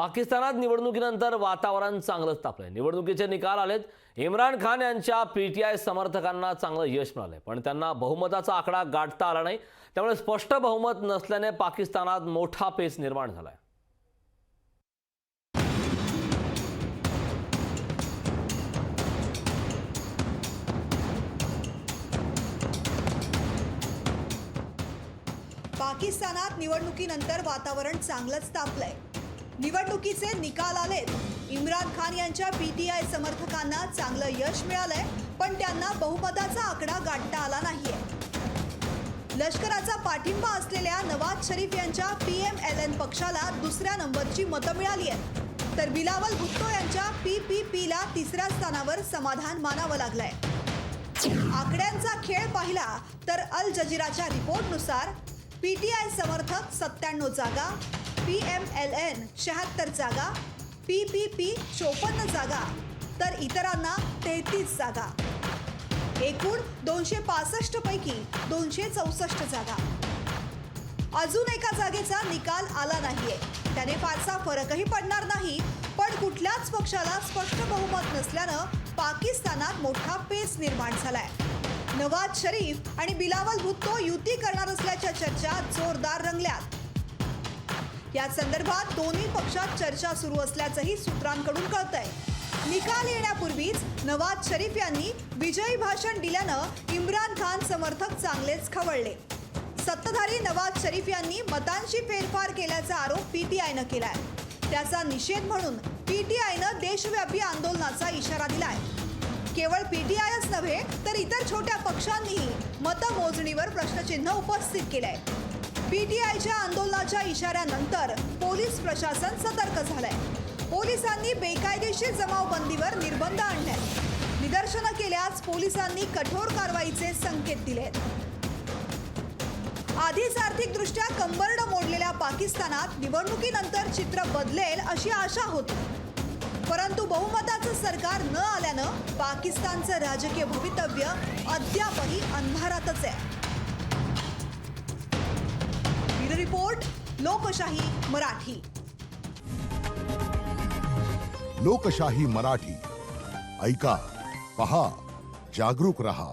पाकिस्तानात निवडणुकीनंतर वातावरण चांगलंच तापलंय। निवडणुकीचे निकाल आलेत। इम्रान खान यांच्या पीटीआय समर्थकांना चांगलं यश मिळालंय, पण त्यांना बहुमताचा आकडा गाठता आला नाही। त्यामुळे स्पष्ट बहुमत नसल्याने पाकिस्तानात मोठा पेच निर्माण झालाय। पाकिस्तानात निवडणुकीनंतर वातावरण चांगलंच तापलंय। निवडणुकीचे निकाल आलेत। इम्रान खान यांच्या पीटीआय समर्थकांना चांगलं यश मिळालंय, पण त्यांना बहुमताचा आकडा गाठता आला नाहीये। लष्कराचा पाठिंबा असलेल्या नवाज शरीफ यांच्या PMLN पक्षाला दुसऱ्या नंबरची मतं मिळाली आहेत, तर बिलावल भुट्टो यांच्या PPPला तिसऱ्या स्थानावर समाधान मानावं लागलंय। आकड्यांचा खेळ पाहिला तर अल जजीराच्या रिपोर्टनुसार पीटीआय समर्थक 97 जागा, PMLN 76 जागा, PPP 54 जागा, तर इतरांना 33 जागा। एकूण 265 पैकी 264 जागा। अजून एका जागेचा निकाल आला नाहीये, त्याने फारसा फरकही पडणार नाही, पण कुठल्याच पक्षाला स्पष्ट बहुमत नसल्यानं पाकिस्तानात मोठा पेच निर्माण झालाय। नवाज शरीफ आणि बिलावल भुट्टो युती करणार असल्याच्या चर्चा जोरदार रंगल्यात। या संदर्भात दोन्ही पक्षात चर्चा सुरू असल्याचंही सूत्रांकडून कळतंय। निकाल येण्यापूर्वीच नवाज शरीफ यांनी विजयी भाषण दिल्यानं इम्रान खान समर्थक चांगलेच खवळले। सत्ताधारी नवाज शरीफ यांनी मतांशी फेरफार केल्याचा आरोप पीटीआयनं केलाय। त्याचा निषेध म्हणून पीटीआयनं देशव्यापी आंदोलनाचा इशारा दिलाय। केवळ पीटीआयच नव्हे तर इतर छोट्या पक्षांनीही मतमोजणीवर प्रश्नचिन्ह उपस्थित केलंय। पीटीआयच्या आंदोलनाच्या इशाऱ्यानंतर पोलीस प्रशासन सतर्क झालंय। पोलिसांनी बेकायदेशीर जमावबंदीवर निर्बंध आणलेत। निदर्शनं केल्यास पोलिसांनी कठोर कारवाईचे संकेत दिलेत। आधीच आर्थिकदृष्ट्या कंबरड मोडलेल्या पाकिस्तानात निवडणुकीनंतर चित्र बदलेल अशी आशा होती, परंतु बहुमताचं सरकार न आल्यानं पाकिस्तानचं राजकीय भवितव्य अद्यापही अंधारातच आहे। ब्युरो रिपोर्ट, लोकशाही मराठी। लोकशाही मराठी ऐका, पहा, जागरूक रहा।